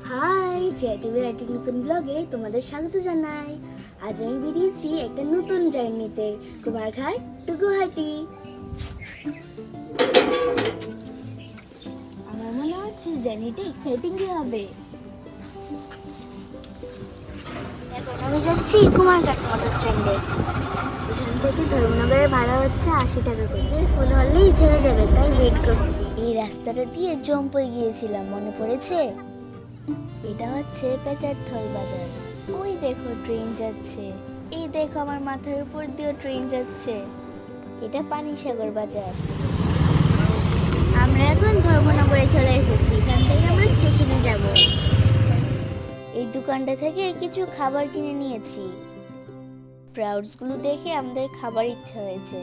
High, টিভির একটি নতুন ব্লগে তোমাদের স্বাগত জানাই। আজ আমি বেরিয়েছি একটা নতুন জার্নিতে, কুমারঘাট টু গুয়াহাটি। আমার মনে হচ্ছে জার্নিটা এক্সাইটিংই হবে। এখন আমি যাচ্ছি কুমারঘাট মোটর স্ট্যান্ডে। এখান থেকে ধর্মনগরের ভাড়া হচ্ছে 80 টাকা করে। যে ফুল হলেই ছেড়ে দেবে, তাই ওয়েট করছি। এই রাস্তাটা দিয়ে জম্পে গিয়েছিলাম, মনে পড়েছে? এটা হচ্ছে পেচারথল বাজার। ওই দেখো ট্রেন যাচ্ছে, এই দেখো আমার মাথার উপর দিয়েও ট্রেন যাচ্ছে। এটা পানিসাগর বাজার। আমরা এখন ধর্মনগরে চলে এসেছি। এখান থেকে আমরা স্টেশনে যাব। এই দোকানটা থেকে কিছু খাবার কিনে নিয়েছি। স্প্রাউটসগুলো দেখে আমাদের খাবার ইচ্ছা হয়েছে।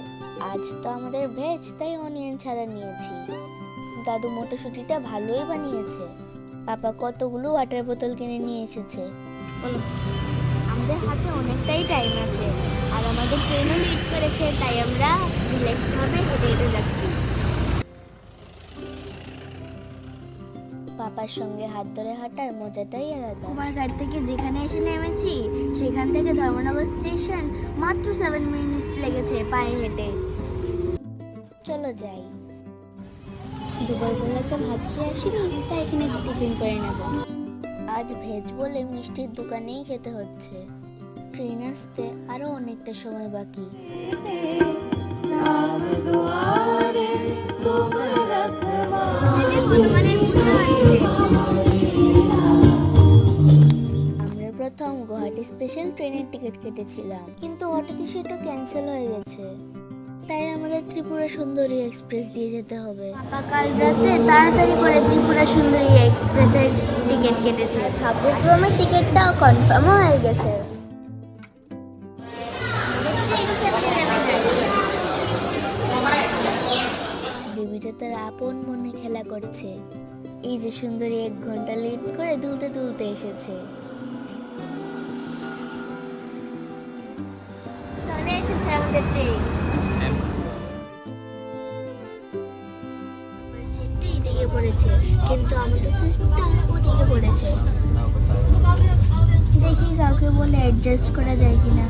আজ তো আমাদের ভেজ, তাই অনিয়ন ছাড়া নিয়েছি। দাদু মটরশুঁটিটা ভালোই বানিয়েছে। পাপা কতগুলো ওয়াটার বোতল কিনে নিয়ে এসেছে। আমাদের হাতে অনেকটাই টাইম আছে, আর আমাদের ট্রেনও লেট করেছে, তাই আমরা রিল্যাক্স ভাবে হেঁটে হেঁটে যাচ্ছি। পাপার সঙ্গে হাত ধরে হাঁটার মজাটাই আলাদা। কুমারঘাট থেকে যেখানে এসে নেমেছি, সেখান থেকে ধর্মনগর স্টেশন মাত্র 7 মিনিটস লেগেছে পায়ে হেঁটে। চলো যাই। দুপুরবেলা তো ভাত খেয়ে আসিনি, তাই এখানে টিফিন করে নেব। আজ ভেজ বলে মিষ্টির দোকানেই খেতে হচ্ছে। ট্রেন আসতে আরো অনেকটা সময় বাকি। আমরা প্রথম গুয়াহাটি স্পেশাল ট্রেনের টিকিট কেটেছিলাম, কিন্তু হঠাৎই সেটা ক্যান্সেল হয়ে গেছে। তাই আমাদের ত্রিপুরা সুন্দরী এক্সপ্রেস দিয়ে যেতে হবে। পাপা কাল রাতে তাড়াতাড়ি করে ত্রিপুরা সুন্দরী এক্সপ্রেসের টিকিট কেটেছে। ভাগ্যক্রমে টিকিটটাও কনফার্ম হয়ে গেছে। বেবিটা তার আপন মনে খেলা করছে। এই যে সুন্দরী 1 ঘন্টা লেট করে দুলতে দুলতে এসেছে। চলে এসেছে আমাদের ট্রেন। সিটটা এদিকে পড়েছে, কিন্তু আমাদের সিটটা ওদিকে পড়েছে। দেখি কাউকে বলে অ্যাডজাস্ট করা যায় কিনা।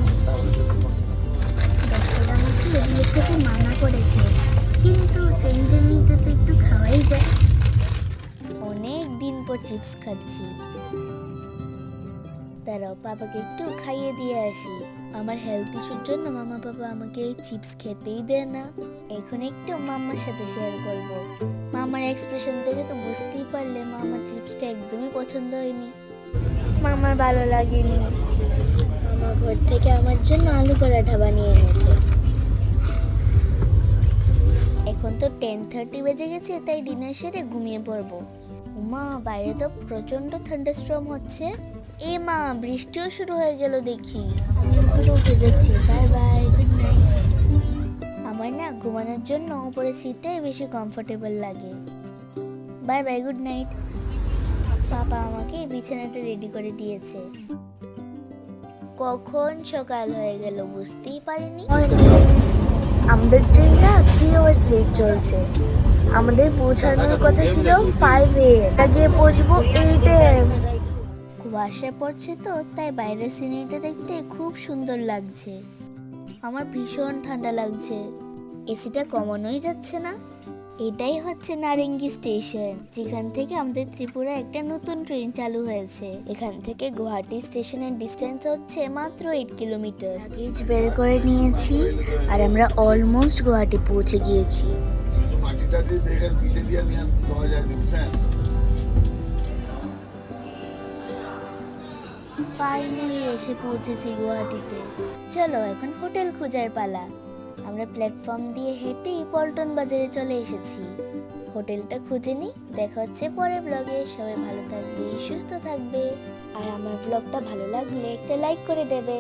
ডাক্তার আমাকে এগুলো থেকে মানা করেছে, কিন্তু ট্রেন জার্নিতে তো একটু খাওয়াই যায়। অনেক দিন পর চিপস খাচ্ছি। তারাও পাপাকে একটু খাইয়ে দিয়ে আসি। আমার হেলথ ইস্যুর জন্য মামা পাপা আমাকে এই চিপস খেতেই দেয় না। এখন একটু মাম্মার সাথে শেয়ার করব। মামার এক্সপ্রেশন দেখে তো বুঝতেই পারলে মামার চিপসটা একদমই পছন্দ হয়নি। মামার ভালো লাগেনি। মামা ঘর থেকে আমার জন্য আলু পরাঠা বানিয়ে এনেছে। এখন তো 10:30 বেজে গেছে, তাই ডিনার সেরে ঘুমিয়ে পড়বো। মা, বাইরে তো প্রচন্ড থান্ডারস্টর্ম হচ্ছে। এ মা, বৃষ্টিও শুরু হয়ে গেল দেখি। আমি উপরে উঠে যাচ্ছি। Bye bye, good night. আমার না ঘুমানোর জন্য উপরে সিটটাই বেশি কমফোর্টেবল লাগে। Bye bye, good night. Papa আমাকে বিছানাটা রেডি করে দিয়েছে। কখন সকাল হয়ে গেল বুঝতেই পারিনি। আমাদের ট্রেনটা 3 আওয়ার্স লেট চলছে। আমাদের পৌঁছানোর কথা ছিল 5 AM, গিয়ে পৌঁছবো 8 AM। কুয়াশা পড়ছে তো, তাই বাইরের সিনারিটা দেখতে খুব সুন্দর লাগছে। আমার ভীষণ ঠান্ডা লাগছে। এসিটা কমানোই যাচ্ছে না। এটাই হচ্ছে নারেঙ্গি স্টেশন, যেখান থেকে আমাদের ত্রিপুরা একটা নতুন ট্রেন চালু হয়েছে। এখান থেকে গুয়াহাটি স্টেশনের ডিস্টেন্স হচ্ছে মাত্র 8 কিলোমিটার। লাগেজ বের করে নিয়েছি, আর আমরা অলমোস্ট গুয়াহাটি পৌঁছে গিয়েছি। ফাইনালি এসে পৌঁছেছি গুয়াহাটিতে। চলো এখন হোটেল খোঁজার পালা। আমরা প্ল্যাটফর্ম দিয়ে হেঁটেই পল্টন বাজারে চলে এসেছি। হোটেলটা খুঁজে নিই। দেখা হচ্ছে পরের ব্লগে। সবাই ভালো থাকবে, সুস্থ থাকবে, আর আমার ব্লগটা ভালো লাগলে একটা লাইক করে দেবে।